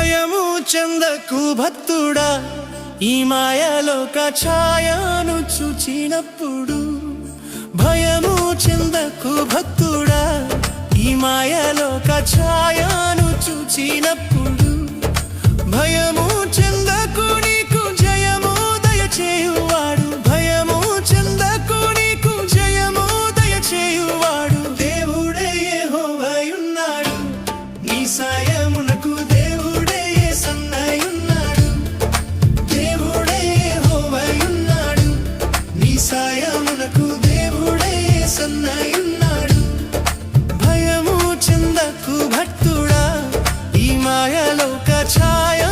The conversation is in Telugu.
భయము చెందకు భక్తుడా, ఈ మాయలోక ఛాయను చూచినప్పుడు. భయము చెందకు భక్తుడా, ఈ మాయలోక ఛాయను చూచినప్పుడు. భయము చెందకు, నీకు జయము దయచేయువాడు. భయము చెందకు, నీకు జయము దయచేయువాడు. దేవుడే యెహోవాయున్నాడు, నీ సాయమునకు దేవుడే యేసన్నయున్నాడు. దేవుడే యెహోవాయున్నాడు, నీ సాయమునకు దేవుడే యేసన్నయున్నాడు. భయము చెందకు భక్తుడా, ఈ మాయలోక ఛాయ